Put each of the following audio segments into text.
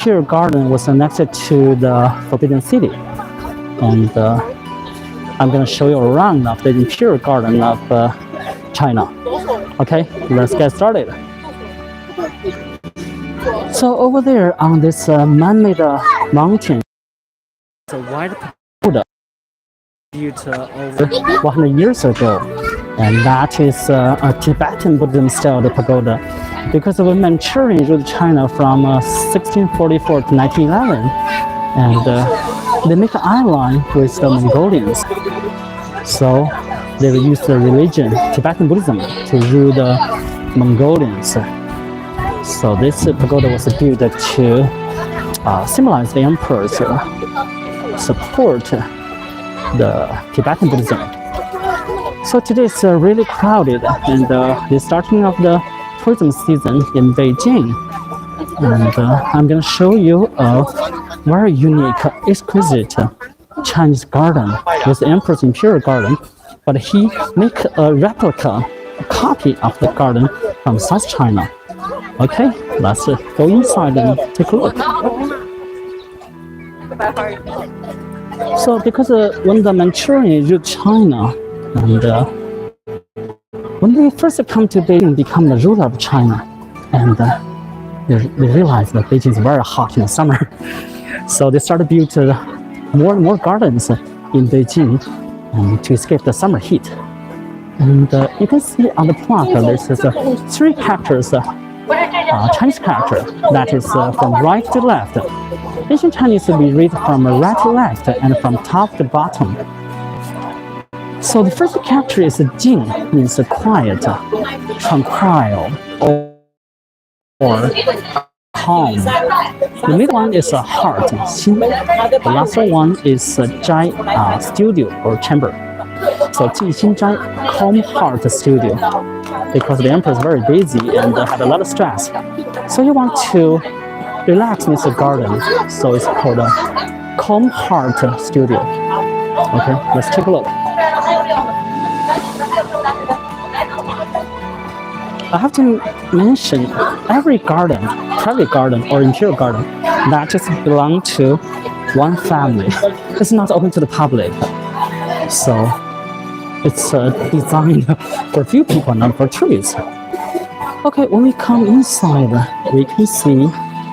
imperial garden was next to the Forbidden City, and I'm going to show you around of the imperial garden of China. Okay, let's get started. So over there on this man-made mountain, it's a white pagoda built over 100 years ago, and that is a Tibetan Buddhism style pagoda. Because of Manchurian ruled China from 1644 to 1911, and they make an ally with the Mongolians. So they will use the religion, Tibetan Buddhism, to rule the Mongolians. So this pagoda was built to symbolize the emperor's support the Tibetan Buddhism. So today it's really crowded, and the starting of the tourism season in Beijing, and I'm going to show you a very unique, exquisite Chinese garden with the Emperor's Imperial Garden, but he make a replica, a copy of the garden from South China. Okay, let's go inside and take a look. So because when the Manchurian ruled China, and when they first come to Beijing, become the ruler of China, and they realized that Beijing is very hot in the summer. So they started to build more and more gardens in Beijing to escape the summer heat. And you can see on the plaque there's three characters, Chinese character, that is from right to left. Ancient Chinese will be read from right to left and from top to bottom. So the first character is Jing, means quiet, tranquil, or calm. The middle one is a heart, Xin. The last one is Zhai, studio or chamber. So Ji Xin Zhai, calm heart studio, because the emperor is very busy and had a lot of stress. So you want to relax in the garden. So it's called a calm heart studio. Okay, let's take a look. I have to mention every garden, private garden or imperial garden, that just belong to one family. It's not open to the public. So it's designed for a few people, not for tourists. Okay, when we come inside, we can see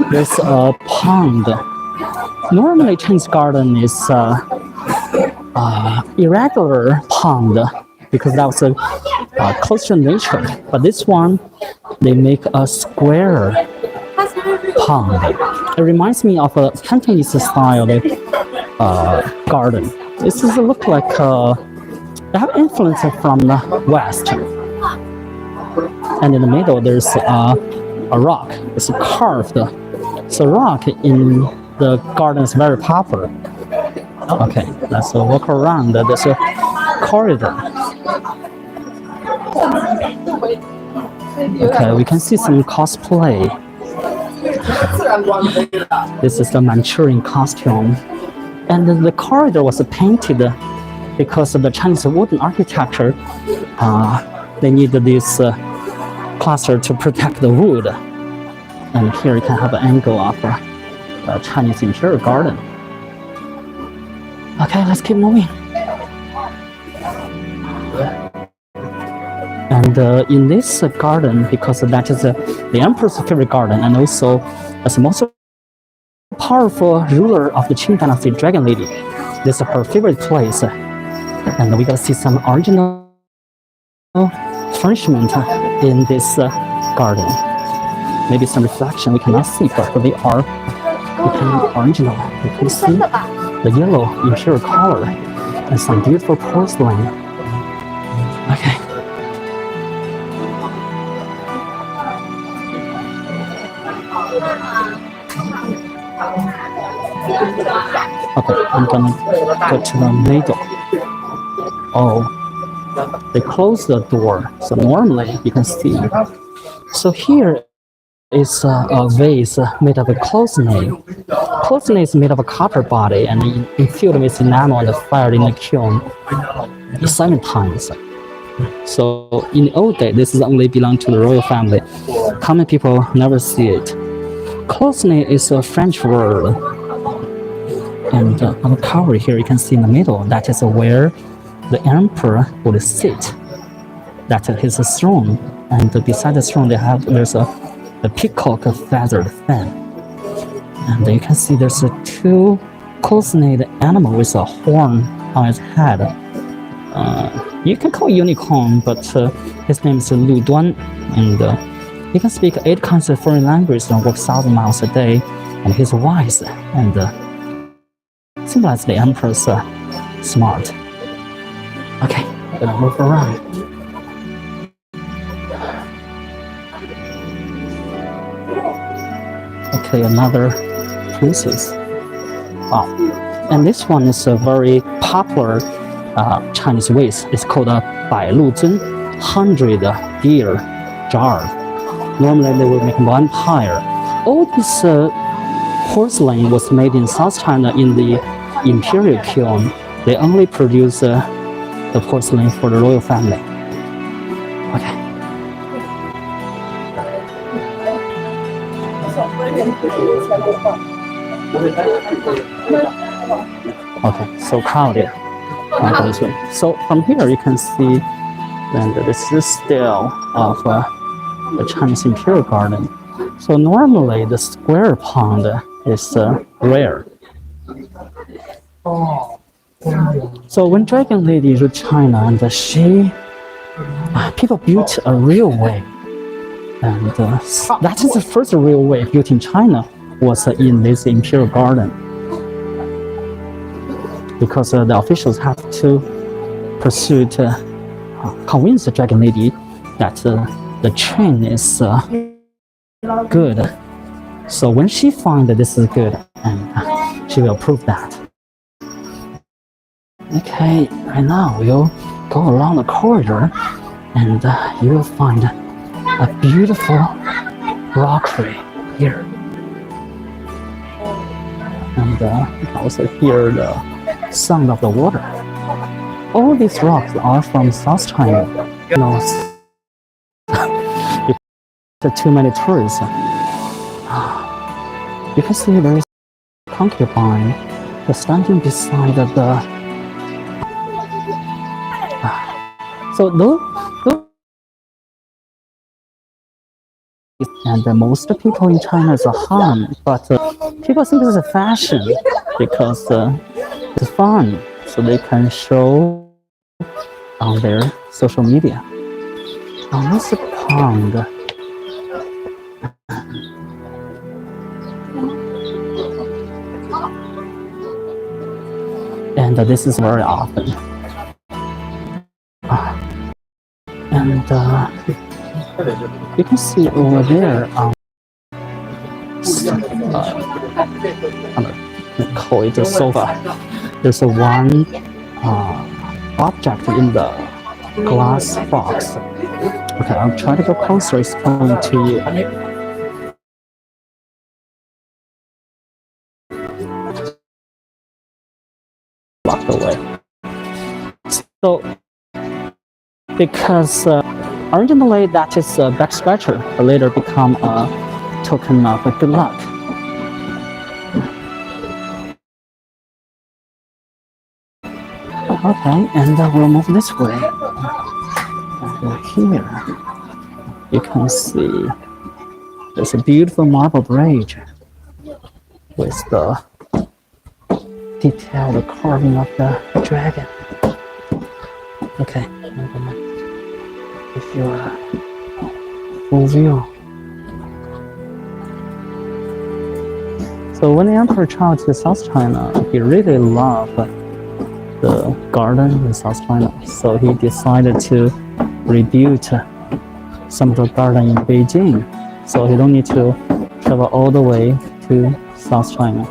there's a pond. Normally Chinese garden is irregular pond, because that was close to nature. But this one, they make a square pond. It reminds me of a Cantonese style garden. This does look like they have influence from the West. And in the middle, there's a rock. It's carved. So rock in the garden is very popular. Okay, let's walk around this corridor. Okay, we can see some cosplay. This is the Manchurian costume. And the corridor was painted because of the Chinese wooden architecture. They needed this cluster to protect the wood. And here you can have an angle of the Chinese imperial garden. Okay, let's keep moving. And in this garden, because that is the emperor's favorite garden, and also as the most powerful ruler of the Qing dynasty, Dragon Lady, this is her favorite place. And we gotta see some original furnishment in this garden. Maybe some reflection we cannot see, but they are original. You can see the yellow imperial color and some beautiful porcelain. Okay. Okay, I'm gonna go to the middle. Oh, they closed the door. So normally you can see. So here is a vase made of a clothesnail. Clothesnail is made of a copper body and infused with enamel and fired in the kiln 7 times. So in the old days, this is only belonged to the royal family. Common people never see it. Closely is a French word. And on the cover here, you can see in the middle, that is where the emperor would sit. That is his throne. And beside the throne, there's a peacock feathered fan. And you can see there's two close-knit animal with a horn on its head. You can call it unicorn, but his name is Lu Duan, and he can speak 8 kinds of foreign languages and work 1,000 miles a day. And he's wise and symbolize the emperor's smart. Okay, gonna move around. Okay, another princess. Wow, and this one is a very popular Chinese vase. It's called a Bai Lu Zun, 100 year jar. Normally they will make one pyre. All this porcelain was made in South China in the imperial kiln. They only produce the porcelain for the royal family. Okay. Okay, so crowded. So from here you can see that this is still of the Chinese imperial garden. So normally the square pond is rare. So when Dragon Lady to China, and people built a railway, and that is the first railway built in China was in this imperial garden, because the officials have to pursue to convince the Dragon Lady that the train is good. So when she finds that this is good, and she will prove that. Okay, right now we'll go along the corridor, and you will find a beautiful rockery here. And you can also hear the sound of the water. All these rocks are from South China. Because too many tourists. You can see there is a concubine standing beside the. So those and most people in China is a Han, but people think it's a fashion because it's fun, so they can show on their social media. On this pond, and this is very often. And you can see over there on call it a sofa. There's a one object in the glass box. Okay, I'll try to go closer, explain to you. Locked away. So, because originally that is a back scratcher, but later become a token of good luck. Okay, and we'll move this way. And here, you can see there's a beautiful marble bridge with the detailed carving of the dragon. Okay, if you're full view. So when the emperor traveled to South China, he really loved the garden in South China. So he decided to rebuild some of the garden in Beijing. So he don't need to travel all the way to South China.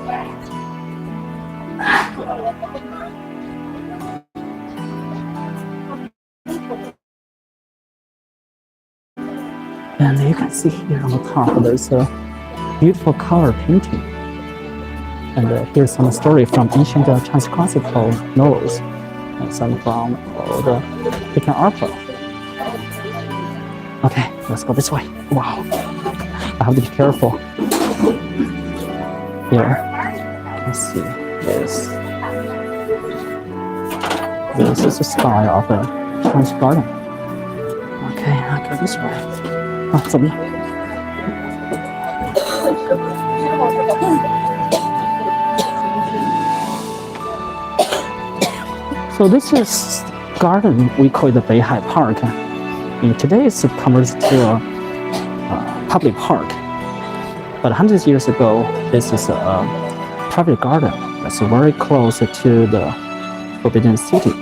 And you can see here on the top, there's a beautiful color painting. And here's some story from ancient Chinese classical novels, and some from the Peking opera. Okay, let's go this way. Wow, I have to be careful. Here, let's see. This is the style of a Chinese garden. Okay, I'll go this way. 啊，怎么了？ So this is garden. We call it the Beihai Park. And today it's converted to a public park. But 100 years ago, this is a private garden that's very close to the Forbidden City.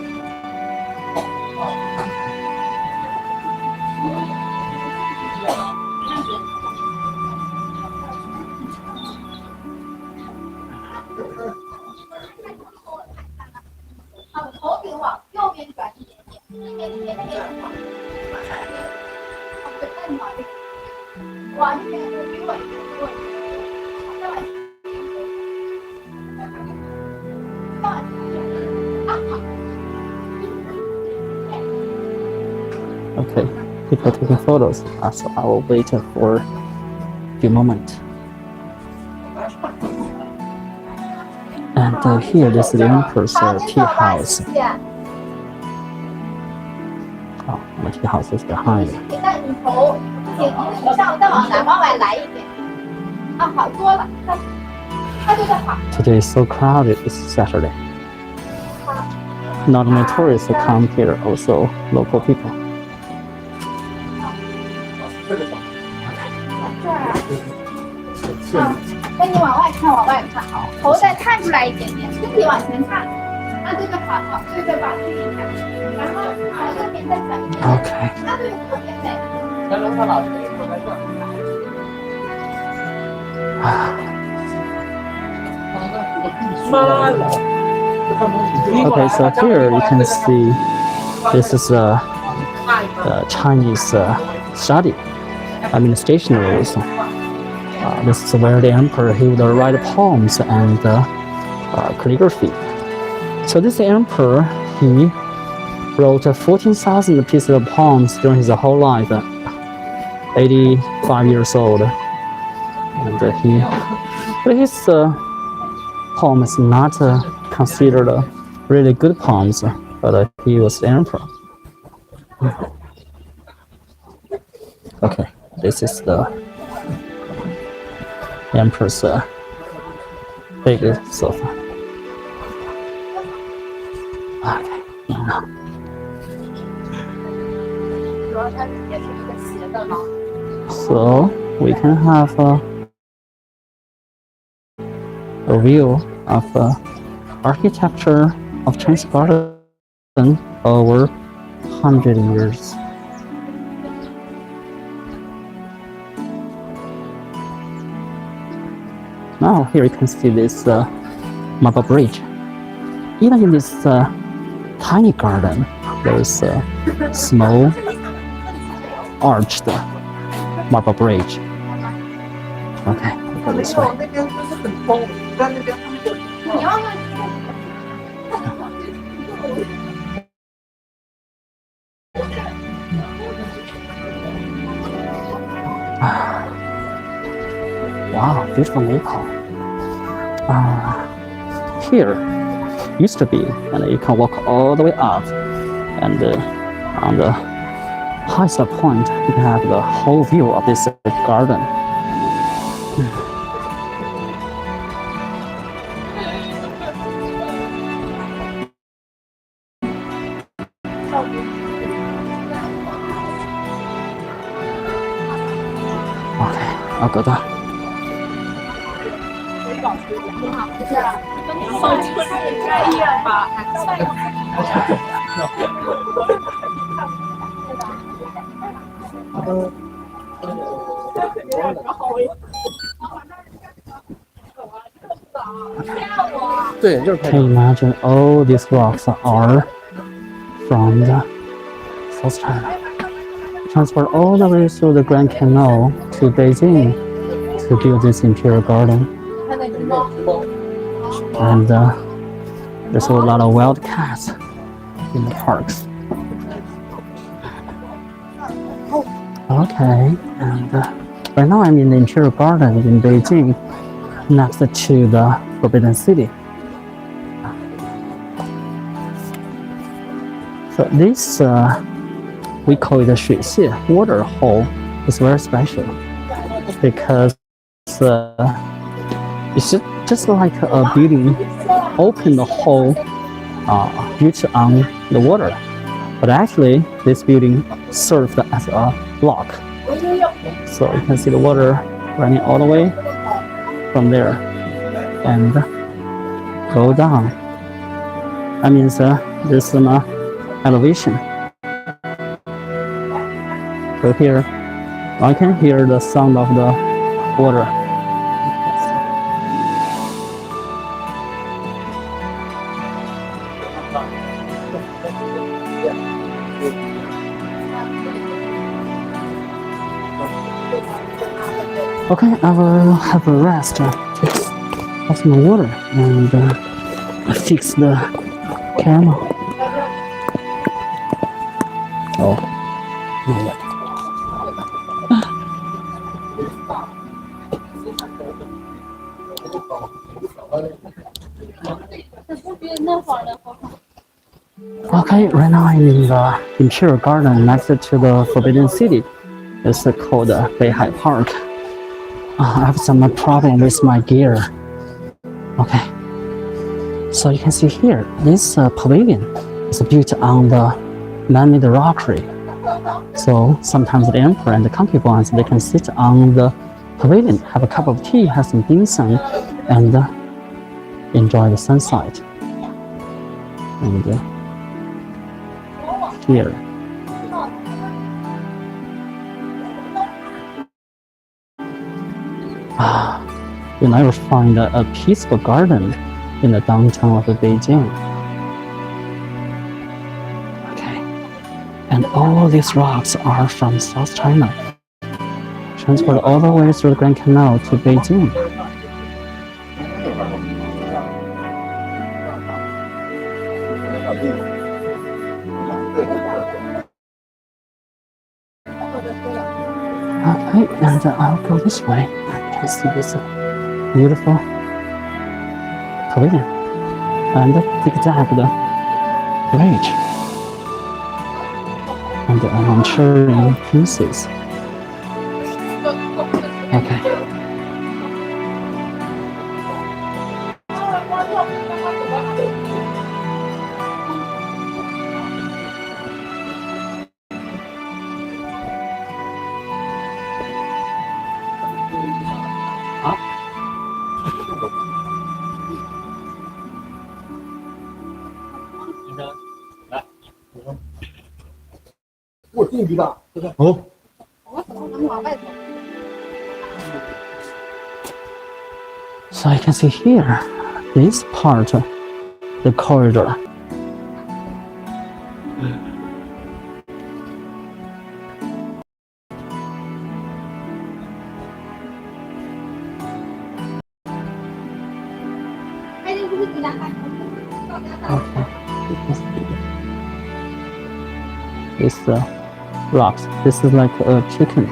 Okay, people taking photos, so I will wait for a few moments. And here, this is the emperor's tea house. Oh, the tea house is behind. Today is so crowded, it's Saturday. Not only tourists come here, also local people. Okay. Okay, so here you can see this is a Chinese study, stationery. This is where the emperor he would write poems and calligraphy. So this emperor he wrote 14,000 pieces of poems during his whole life, 85 years old, and but his poem is not considered really good poems, but he was the emperor. Okay, this is the emperor's big sofa. Okay, so we can have a view of architecture of Chinese garden over 100 years. Now here you can see this marble bridge. Even in this tiny garden, there is a small arched marble bridge. Okay, go this way. Wow, beautiful maple. Here used to be, and you can walk all the way up, and on the highest point, you can have the whole view of this garden. Okay, I'll go down. Can you imagine all these rocks are from the South China? Transport all the way through the Grand Canal to Beijing to build this imperial garden. And there's a lot of wild cats in the parks. Okay, and right now I'm in the imperial garden in Beijing. next to the Forbidden City. So this we call it a 水泄 water hole. It's very special because it's just like a building open the hole built on the water. But actually, this building served as a block. So you can see the water running all the way from there and go down. That means there's an elevation. So here, I can hear the sound of the water. Okay, I will have a rest, have some water, and fix the camera. Oh, no. Okay, right now I'm in the Imperial Garden next to the Forbidden City. It's called Beihai Park. I have some problem with my gear. Okay, so you can see here, this pavilion is built on the man-made rockery. So sometimes the emperor and the concubines, they can sit on the pavilion, have a cup of tea, have some dim sum, and enjoy the sunset. And here. You never find a peaceful garden in the downtown of Beijing. Okay, and all these rocks are from South China, transported all the way through the Grand Canal to Beijing. Okay, and I'll go this way. You can see this beautiful pavilion and zigzagged bridge and the Manchurian pieces. Okay. So you can see here, this part, the corridor. Okay. This rocks. This is like a chicken.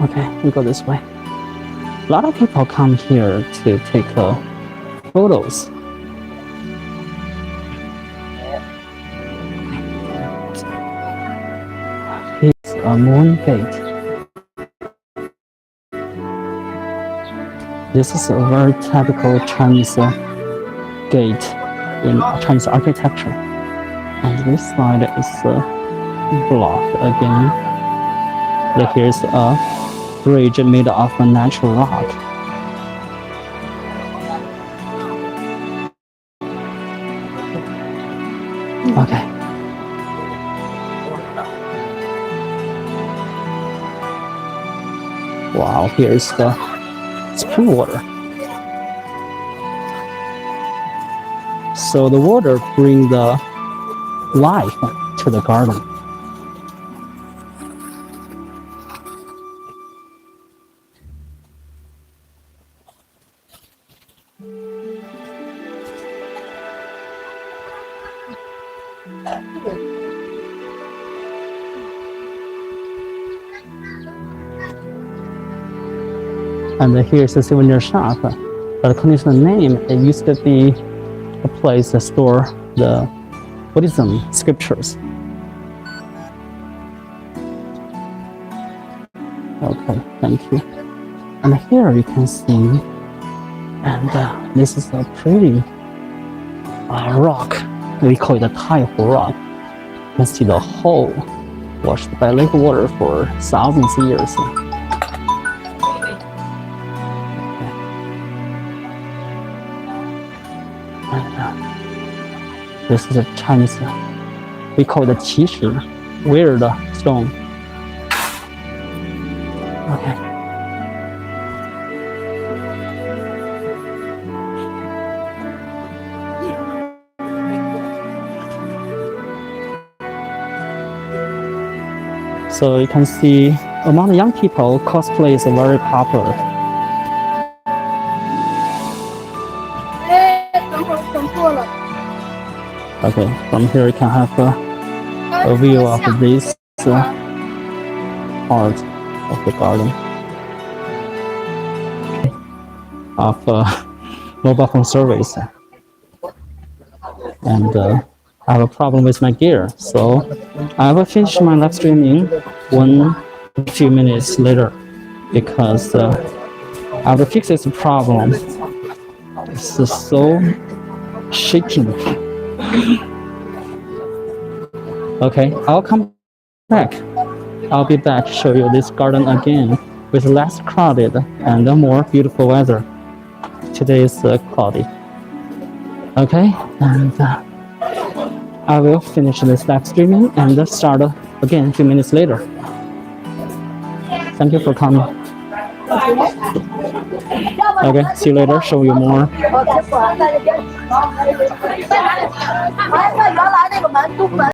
Okay, we go this way. A lot of people come here to take photos. Here's a moon gate. This is a very typical Chinese gate in Chinese architecture. And this side is blocked again. But here's a bridge made of a natural rock. Okay. Wow, here's the spring water. So the water brings the life to the garden. And here's a souvenir shop. But according to the name, it used to be a place that store the Buddhism scriptures. Okay, thank you. And here you can see, and this is a pretty rock. We call it a Taihu rock. You can see the hole washed by lake water for thousands of years. And this is a Chinese, we call it a Qishi, weird stone. Okay. So you can see among the young people, cosplay is very popular. Okay, from here you can have a view of this part of the garden of mobile phone service. And I have a problem with my gear, so I will finish my live streaming a few minutes later because I have to fix this problem. It's so shaking. Okay, I'll come back. I'll be back to show you this garden again with less crowded and more beautiful weather. Today is cloudy. Okay, and I will finish this live streaming and start again a few minutes later. Thank you for coming. Okay, see you later, show you more.